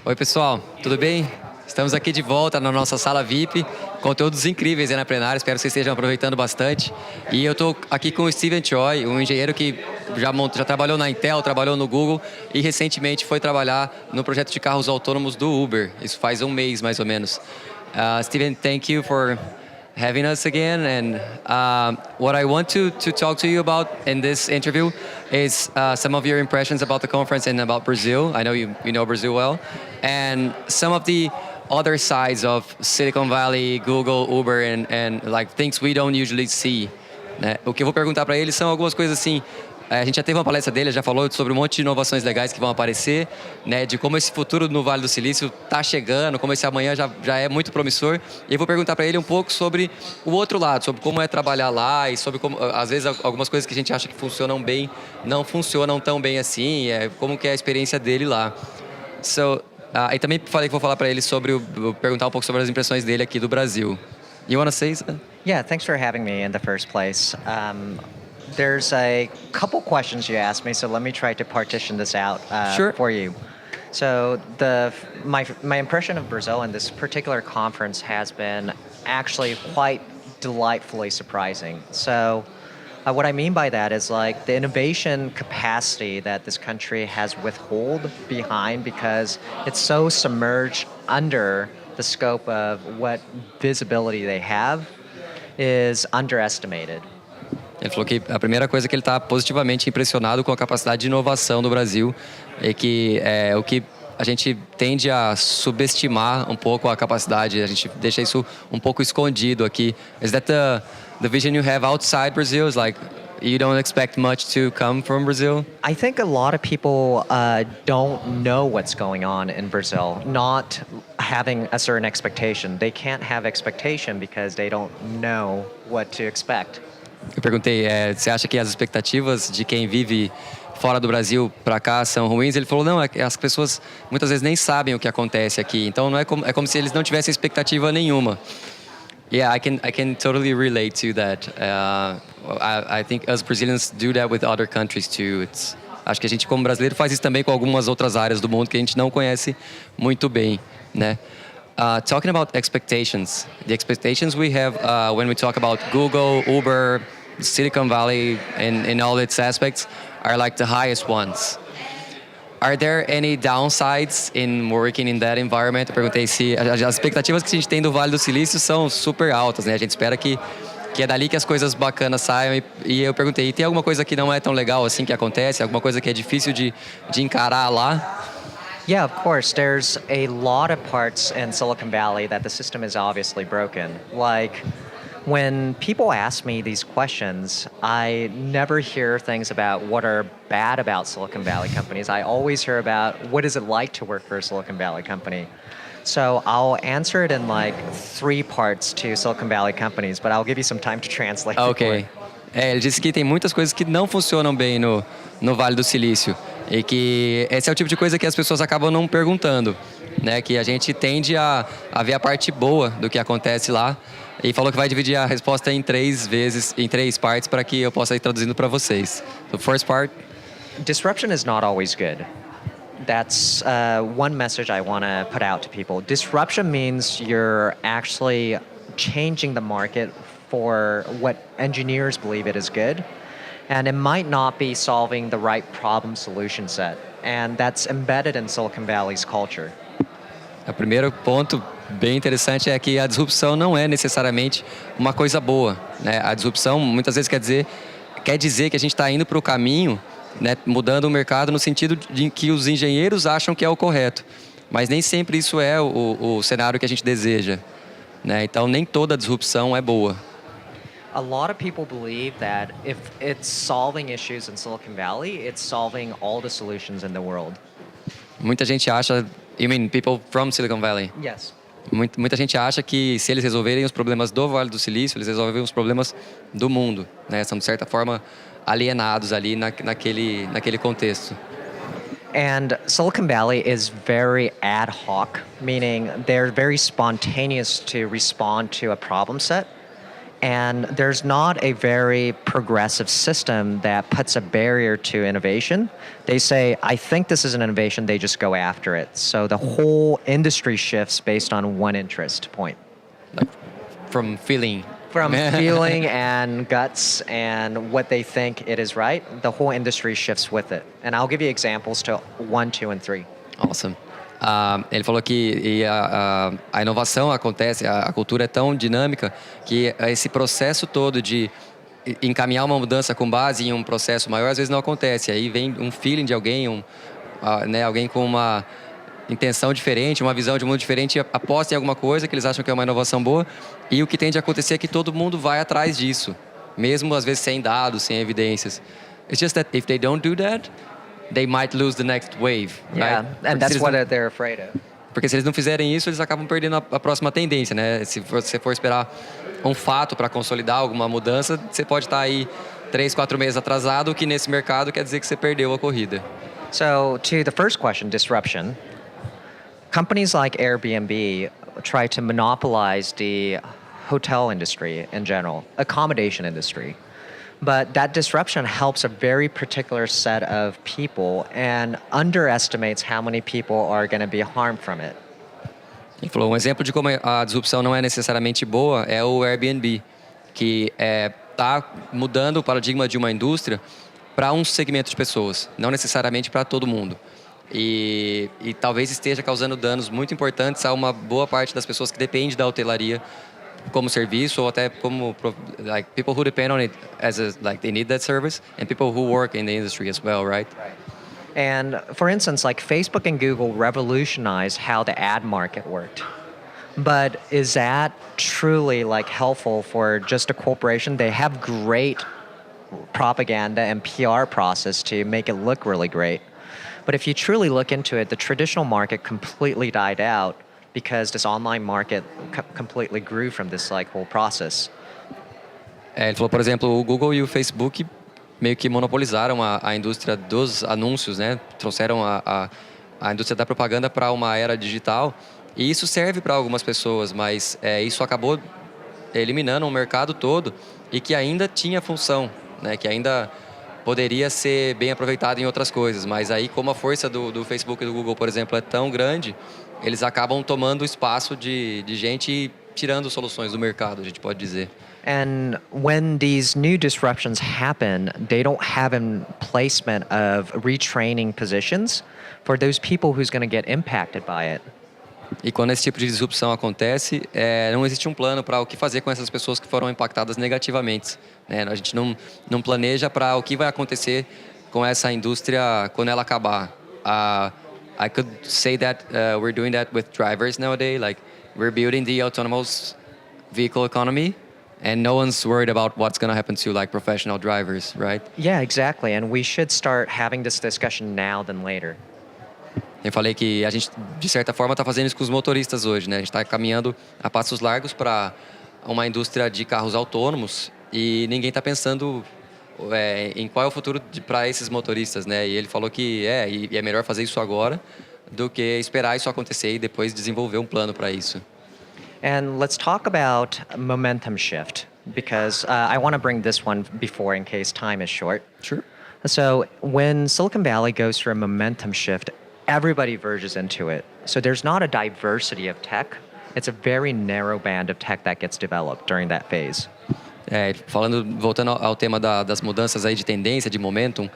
Oi, pessoal, tudo bem? Estamos aqui de volta na nossa sala VIP, conteúdos incríveis aí na plenária, espero que vocês estejam aproveitando bastante. E eu estou aqui com o Steven Choi, um engenheiro que já trabalhou na Intel, trabalhou no Google e recentemente foi trabalhar no projeto de carros autônomos do Uber. Isso faz um mês, mais ou menos. Steven, thank you for having us again. And what I want to talk to you about in this interview is some of your impressions about the conference and about Brazil. I know you know Brazil well. And some of the other sides of Silicon Valley, Google, Uber, and like things we don't usually see. Né? O que eu vou perguntar para ele são algumas coisas assim. A gente já teve uma palestra dele, já falou sobre um monte de inovações legais que vão aparecer, né, de como esse futuro no Vale do Silício está chegando, como esse amanhã já é muito promissor. E eu vou perguntar para ele um pouco sobre o outro lado, sobre como é trabalhar lá e sobre como, às vezes, algumas coisas que a gente acha que funcionam bem não funcionam tão bem assim, como que é a experiência dele lá. E também falei que vou falar para ele perguntar um pouco sobre as impressões dele aqui do Brasil. You want to say something? Yeah, thanks for having me in the first place. There's a couple questions you asked me, so let me try to partition this out Sure. for you. So my impression of Brazil in this particular conference has been actually quite delightfully surprising. So what I mean by that is like the innovation capacity that this country has withhold behind because it's so submerged under the scope of what visibility they have is underestimated. Ele falou que a primeira coisa é que ele está positivamente impressionado com a capacidade de inovação do Brasil e que o que a gente tende a subestimar um pouco a capacidade, a gente deixa isso um pouco escondido aqui. Is that the vision you have outside Brazil? Is like you don't expect much to come from Brazil? I think a lot of people don't know what's going on in Brazil, not having a certain expectation. They can't have expectation because they don't know what to expect. Eu perguntei, você acha que as expectativas de quem vive fora do Brasil para cá são ruins? Ele falou, não, as pessoas muitas vezes nem sabem o que acontece aqui. Então não é como se eles não tivessem expectativa nenhuma. Yeah, I can totally relate to that. I think us Brazilians do that with other countries too. Acho que a gente como brasileiro faz isso também com algumas outras áreas do mundo que a gente não conhece muito bem, né? Talking about expectations, the expectations we have when we talk about Google, Uber, Silicon Valley, in all its aspects, are like the highest ones. Are there any downsides in working in that environment? Eu perguntei se as expectativas que a gente tem do Vale do Silício são super altas, né? A gente espera que é dali que as coisas bacanas saiam. E eu perguntei, tem alguma coisa que não é tão legal assim que acontece? Alguma coisa que é difícil de encarar lá? Yeah, of course. There's a lot of parts in Silicon Valley that the system is obviously broken. Like, when people ask me these questions, I never hear things about what are bad about Silicon Valley companies. I always hear about what is it like to work for a Silicon Valley company. So I'll answer it in like 3 parts to Silicon Valley companies, but I'll give you some time to translate. Ok. Ele disse que tem muitas coisas que não funcionam bem no Vale do Silício. E que esse é o tipo de coisa que as pessoas acabam não perguntando, né? Que a gente tende a ver a parte boa do que acontece lá. E falou que vai dividir a resposta em 3 partes para que eu possa ir traduzindo para vocês. The first part. Disruption is not always good. That's one message I want to put out to people. Disruption means you're actually changing the market for what engineers believe it is good. And it might not be solving the right problem solution set. And that's embedded in Silicon Valley's culture. O primeiro ponto bem interessante é que a disrupção não é necessariamente uma coisa boa, né? A disrupção muitas vezes quer dizer que a gente está indo para o caminho, né, mudando o mercado no sentido de que os engenheiros acham que é o correto. Mas nem sempre isso é o cenário que a gente deseja, né? Então nem toda disrupção é boa. A lot of people believe that if it's solving issues in Silicon Valley, it's solving all the solutions in the world. Muita gente acha, you mean people from Silicon Valley? Yes. Muita gente acha que se eles resolverem os problemas do Vale do Silício, eles resolvem os problemas do mundo, né? São de certa forma alienados ali naquele contexto. And Silicon Valley is very ad hoc, meaning they're very spontaneous to respond to a problem set. And there's not a very progressive system that puts a barrier to innovation. They say, I think this is an innovation, they just go after it. So the whole industry shifts based on one interest point. Like from feeling. From feeling and guts and what they think it is right, the whole industry shifts with it. And I'll give you examples to 1, 2, and 3. Awesome. Ele falou que a inovação acontece, a cultura é tão dinâmica que esse processo todo de encaminhar uma mudança com base em um processo maior às vezes não acontece. Aí vem um feeling de alguém, né, alguém com uma intenção diferente, uma visão de mundo diferente, aposta em alguma coisa que eles acham que é uma inovação boa, e o que tende a acontecer é que todo mundo vai atrás disso, mesmo às vezes sem dados, sem evidências. It's just that if they don't do that, they might lose the next wave, Yeah, right? and that's what they're afraid of. Porque se eles não fizerem isso, eles acabam perdendo a próxima tendência, né? Se você for esperar um fato para consolidar alguma mudança, você pode estar aí 3, 4 meses atrasado, o que nesse mercado quer dizer que você perdeu a corrida. So to the first question, disruption, companies like Airbnb try to monopolize the hotel industry in general, accommodation industry. But that disruption helps a very particular set of people and underestimates how many people are going to be harmed from it. Ele falou, um exemplo de como a disrupção não é necessariamente boa é o Airbnb, que está mudando o paradigma de uma indústria para um segmento de pessoas, não necessariamente para todo mundo. E talvez esteja causando danos muito importantes a uma boa parte das pessoas que dependem da hotelaria como serviço, ou até como like people who depend on it as like they need that service, and people who work in the industry as well, right? And for instance, like Facebook and Google revolutionized how the ad market worked. But is that truly like helpful for just a corporation? They have great propaganda and PR process to make it look really great. But if you truly look into it, the traditional market completely died out because this online market completely grew from this like whole process. Ele falou, por exemplo, o Google e o Facebook meio que monopolizaram a indústria dos anúncios, né? Trouxeram a indústria da propaganda para uma era digital. E isso serve para algumas pessoas, mas isso acabou eliminando um mercado todo e que ainda tinha função, né? Que ainda poderia ser bem aproveitado em outras coisas. Mas aí, como a força do Facebook e do Google, por exemplo, é tão grande, eles acabam tomando o espaço de gente e tirando soluções do mercado, a gente pode dizer. And when these new disruptions happen, they don't have a placement of retraining positions for those people who's going to get impacted by it. E quando esse tipo de disrupção acontece, não existe um plano para o que fazer com essas pessoas que foram impactadas negativamente, né? A gente não planeja para o que vai acontecer com essa indústria quando ela acabar. I could say that we're doing that with drivers nowadays. Like, we're building the autonomous vehicle economy, and no one's worried about what's going to happen to like professional drivers, right? Yeah, exactly. And we should start having this discussion now than later. Eu falei que a gente, de certa forma, está fazendo isso com os motoristas hoje, né? A gente está caminhando a passos largos para uma indústria de carros autônomos e ninguém está pensando em qual é o futuro para esses motoristas, né? E ele falou que é melhor fazer isso agora do que esperar isso acontecer e depois desenvolver um plano para isso. And let's talk about momentum shift, because I want to bring this one before in case time is short. Sure. So when Silicon Valley goes through a momentum shift, everybody verges into it. So there's not a diversity of tech. It's a very narrow band of tech that gets developed during that phase. Voltando ao tema das mudanças aí de tendência, de momentum,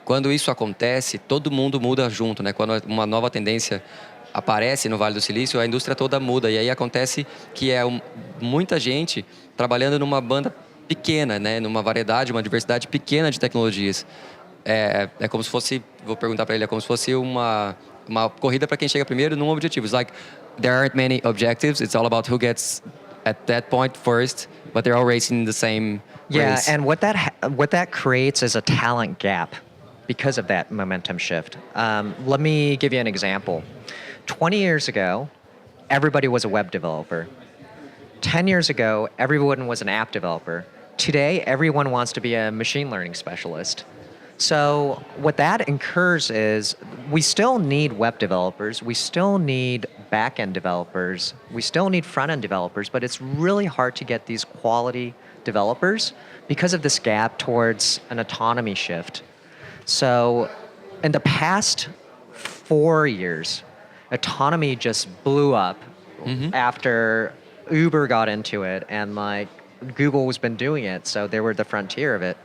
quando isso acontece, todo mundo muda junto, né? Quando uma nova tendência aparece no Vale do Silício, a indústria toda muda. E aí acontece que muita gente trabalhando numa banda pequena, né? Numa variedade, uma diversidade pequena de tecnologias. É como se fosse, vou perguntar para ele, é como se fosse uma corrida para quem chega primeiro num objetivo. It's like, there aren't many objectives, it's all about who gets at that point first, but they're all racing in the same race. Yeah, and what that creates is a talent gap because of that momentum shift. Let me give you an example. 20 years ago, everybody was a web developer. 10 years ago, everyone was an app developer. Today, everyone wants to be a machine learning specialist. So what that incurs is we still need web developers, we still need back-end developers. We still need front-end developers, but it's really hard to get these quality developers because of this gap towards an autonomy shift. So in the past 4 years, autonomy just blew up after Uber got into it and like Google has been doing it, so they were the frontier of it.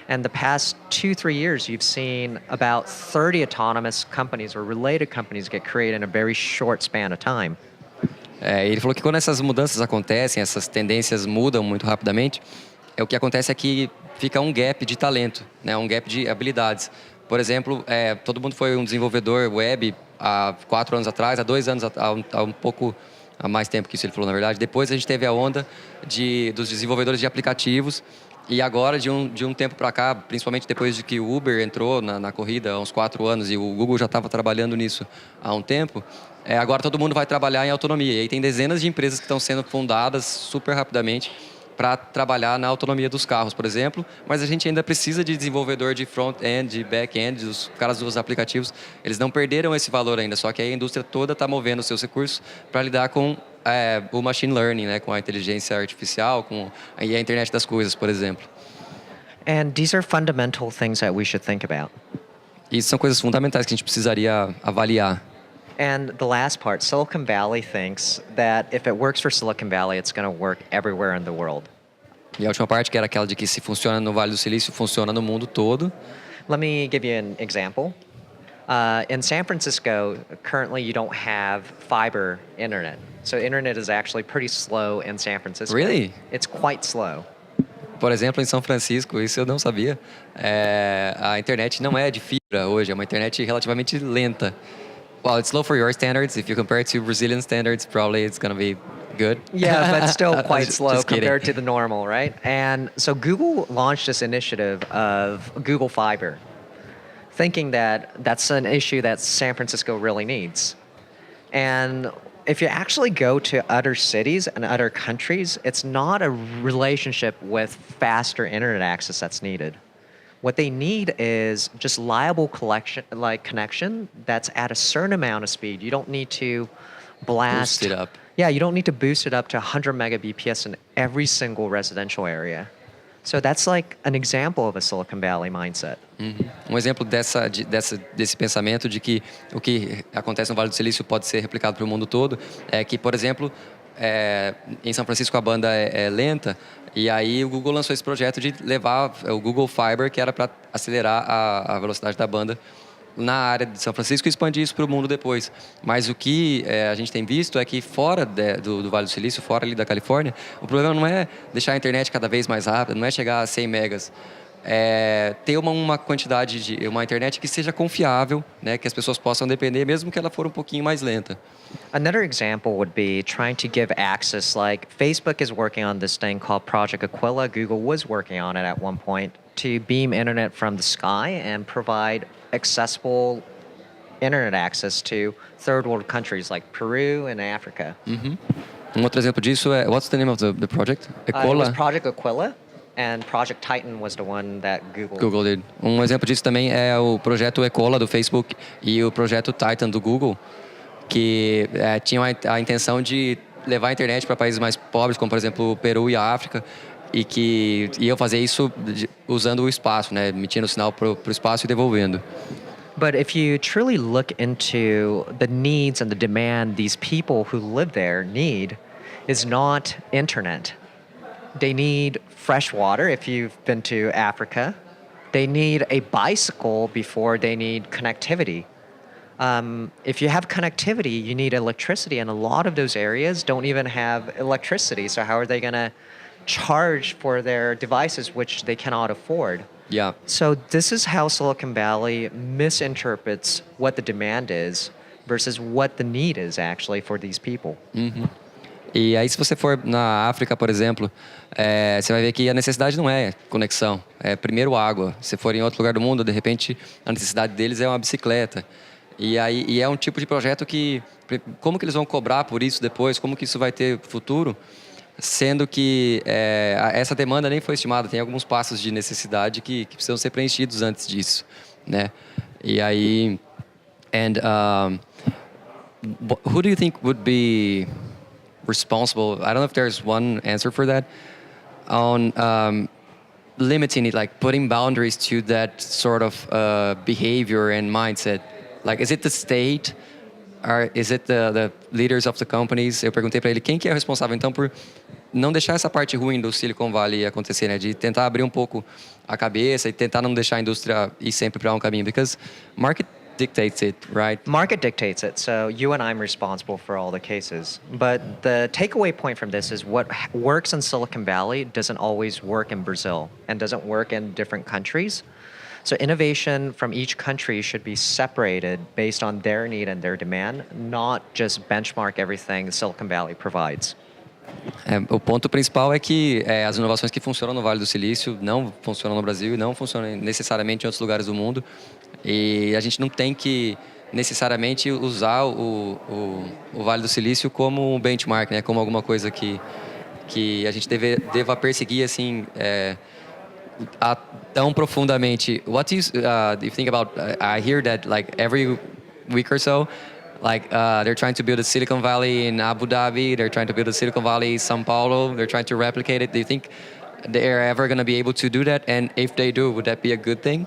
And the past 2-3 years, you've seen about 30 autonomous companies or related companies get created in a very short span of time. Ele falou que quando essas mudanças acontecem, essas tendências mudam muito rapidamente, o que acontece é que fica um gap de talento, né? Um gap de habilidades. Por exemplo, todo mundo foi um desenvolvedor web há 4 anos atrás, há 2 anos, há um pouco há mais tempo que isso ele falou, na verdade. Depois a gente teve a onda dos desenvolvedores de aplicativos. E agora, de um tempo para cá, principalmente depois de que o Uber entrou na corrida há uns 4 anos e o Google já estava trabalhando nisso há um tempo, agora todo mundo vai trabalhar em autonomia. E aí tem dezenas de empresas que estão sendo fundadas super rapidamente para trabalhar na autonomia dos carros, por exemplo, mas a gente ainda precisa de desenvolvedor de front-end, de back-end, os caras dos aplicativos, eles não perderam esse valor ainda, só que a indústria toda está movendo seus recursos para lidar com o machine learning, né, com a inteligência artificial, e a internet das coisas, por exemplo. And these are fundamental things that we should think about. E isso são coisas fundamentais que a gente precisaria avaliar. And the last part, Silicon Valley thinks that if it works for Silicon Valley, it's going to work everywhere in the world. E a última parte, que era aquela de que se funciona no Vale do Silício, funciona no mundo todo. Let me give you an example. In San Francisco, currently you don't have fiber internet. So internet is actually pretty slow in San Francisco. Really? It's quite slow. Por exemplo, em São Francisco, isso eu não sabia, a internet não é de fibra hoje, é uma internet relativamente lenta. Well, it's slow for your standards. If you compare it to Brazilian standards, probably it's going to be good. Yeah, but still quite slow Just kidding. compared to the normal, right? And so Google launched this initiative of Google Fiber, thinking that that's an issue that San Francisco really needs. And if you actually go to other cities and other countries, it's not a relationship with faster internet access that's needed. What they need is just reliable connection that's at a certain amount of speed. You don't need to blast Boost it up. Yeah, you don't need to boost it up to 100 megabps in every single residential area. So that's like an example of a Silicon Valley mindset. Um exemplo desse pensamento de que o que acontece no Vale do Silício pode ser replicado para o mundo todo é que, por exemplo, em São Francisco a banda é lenta, e aí o Google lançou esse projeto de levar o Google Fiber, que era para acelerar a velocidade da banda na área de São Francisco e expandir isso para o mundo depois. Mas o que a gente tem visto é que fora do Vale do Silício, fora ali da Califórnia, o problema não é deixar a internet cada vez mais rápida, não é chegar a 100 megas. Ter uma quantidade uma internet que seja confiável, né, que as pessoas possam depender, mesmo que ela for um pouquinho mais lenta. Another example would be trying to give access, like Facebook is working on this thing called Project Aquila. Google was working on it at one point to beam internet from the sky and provide accessible internet access to third world countries like Peru and Africa. Um outro exemplo disso what's the name of the project? It was Project Aquila. And Project Titan was the one that Google did. Um exemplo disso também é o projeto Ecola do Facebook e o projeto Titan do Google, que tinham a intenção de levar a internet para países mais pobres, como por exemplo o Peru e a África, e que iam fazer isso usando o espaço, né, emitindo o sinal para o espaço e devolvendo. But if you truly look into the needs and the demand these people who live there need, is not internet. They need fresh water if you've been to Africa. They need a bicycle before they need connectivity. If you have connectivity, you need electricity, and a lot of those areas don't even have electricity. So how are they going to charge for their devices which they cannot afford? Yeah. So this is how Silicon Valley misinterprets what the demand is versus what the need is actually for these people. E aí, se você for na África, por exemplo, você vai ver que a necessidade não é conexão, é primeiro água. Se for em outro lugar do mundo, de repente, a necessidade deles é uma bicicleta. E é um tipo de projeto que, como que eles vão cobrar por isso depois? Como que isso vai ter futuro? Sendo que essa demanda nem foi estimada, tem alguns passos de necessidade que precisam ser preenchidos antes disso, né? E aí, who do you think would be responsible? I don't know if there's one answer for that on limiting it, like putting boundaries to that sort of behavior and mindset. Like, is it the state? Or is it the leaders of the companies? Eu perguntei para ele quem que é o responsável então por não deixar essa parte ruim do Silicon Valley acontecer, né? De tentar abrir um pouco a cabeça e tentar não deixar a indústria ir sempre para um caminho, because market dictates it, right? Market dictates it, so you and I'm responsible for all the cases. But the takeaway point from this is what works in Silicon Valley doesn't always work in Brazil and doesn't work in different countries. So innovation from each country should be separated based on their need and their demand, not just benchmark everything Silicon Valley provides. O ponto principal é que as inovações que funcionam no Vale do Silício não funcionam no Brasil e não funcionam necessariamente em outros lugares do mundo. E a gente não tem que necessariamente usar o Vale do Silício como um benchmark, né? Como alguma coisa que a gente deva perseguir assim tão profundamente. What do you think about? I hear that like every week or so, like they're trying to build a Silicon Valley in Abu Dhabi. They're trying to build a Silicon Valley in São Paulo. They're trying to replicate it. Do you think they're ever going to be able to do that? And if they do, would that be a good thing?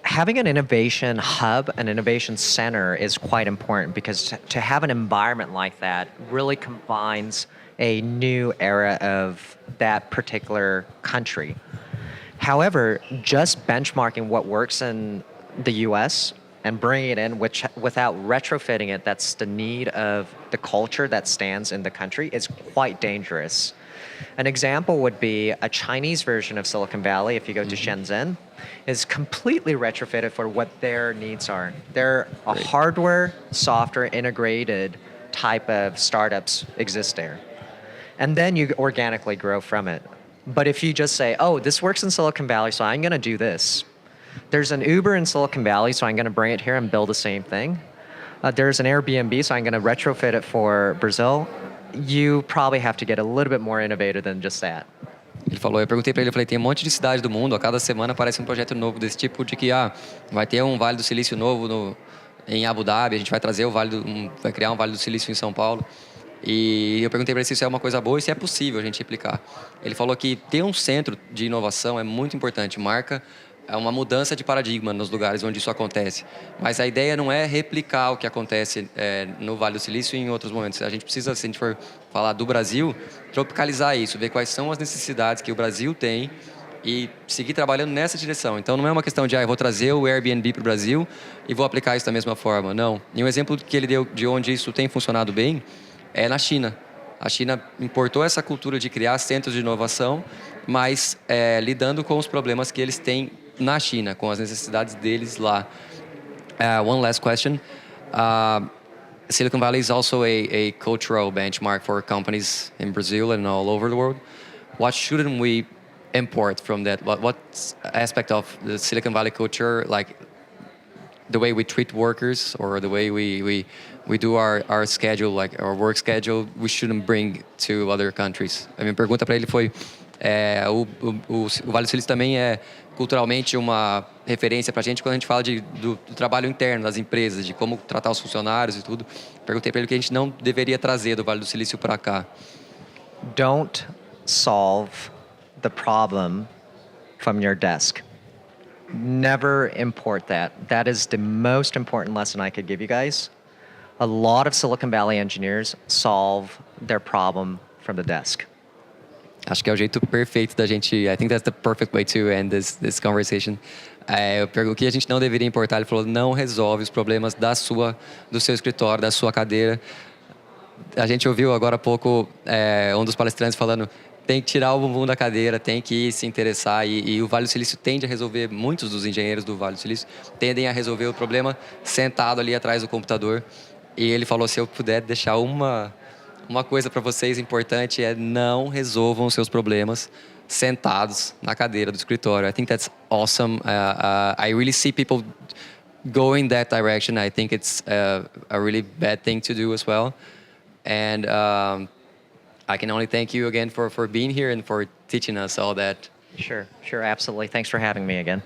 Having an innovation hub, an innovation center is quite important because to have an environment like that really combines a new era of that particular country. However, just benchmarking what works in the US and bringing it in without retrofitting it, that's the need of the culture that stands in the country, is quite dangerous. An example would be a Chinese version of Silicon Valley, if you go to Shenzhen, is completely retrofitted for what their needs are. They're a hardware, software integrated type of startups exist there. And then you organically grow from it. But if you just say, oh, this works in Silicon Valley, so I'm going to do this. There's an Uber in Silicon Valley, so I'm going to bring it here and build the same thing. There's an Airbnb, so I'm going to retrofit it for Brazil. You probably have to get a little bit more innovative than just that. Ele falou, eu perguntei para ele, eu falei, tem um monte de cidade do mundo, a cada semana aparece um projeto novo desse tipo, de que vai ter um Vale do Silício novo em Abu Dhabi, a gente vai trazer vai criar um Vale do Silício em São Paulo. E eu perguntei para ele se isso é uma coisa boa e se é possível a gente replicar. Ele falou que ter um centro de inovação é muito importante, marca uma mudança de paradigma nos lugares onde isso acontece. Mas a ideia não é replicar o que acontece no Vale do Silício e em outros momentos. A gente precisa, se a gente for falar do Brasil, tropicalizar isso, ver quais são as necessidades que o Brasil tem e seguir trabalhando nessa direção. Então não é uma questão de eu vou trazer o Airbnb para o Brasil e vou aplicar isso da mesma forma. Não. E um exemplo que ele deu de onde isso tem funcionado bem é na China. A China importou essa cultura de criar centros de inovação, mas lidando com os problemas que eles têm na China, com as necessidades deles lá. One last question. Silicon Valley is also a cultural benchmark for companies in Brazil and all over the world. What shouldn't we import from that? What aspect of the Silicon Valley culture, like the way we treat workers or the way we do our schedule, like our work schedule, we shouldn't bring to other countries? A minha pergunta para ele foi, o Vale do Silício também é culturalmente uma referência para a gente quando a gente fala do trabalho interno das empresas, de como tratar os funcionários e tudo. Perguntei para ele que a gente não deveria trazer do Vale do Silício para cá. Don't solve the problem from your desk. Never import that. That is the most important lesson I could give you guys. A lot of Silicon Valley engineers solve their problem from the desk. Acho que é o jeito perfeito da gente. I think that's the perfect way to end this conversation. Eu pergunto o que a gente não deveria importar. Ele falou, não resolve os problemas do seu escritório, da sua cadeira. A gente ouviu agora há pouco um dos palestrantes falando, tem que tirar o bumbum da cadeira, tem que se interessar. E o Vale do Silício tende a resolver, muitos dos engenheiros do Vale do Silício tendem a resolver o problema sentado ali atrás do computador. E ele falou, se eu puder deixar uma coisa para vocês importante, não resolvam seus problemas sentados na cadeira do escritório. I think that's awesome. I really see people going that direction. I think it's a really bad thing to do as well. And I can only thank you again for being here and for teaching us all that. Sure, absolutely. Thanks for having me again.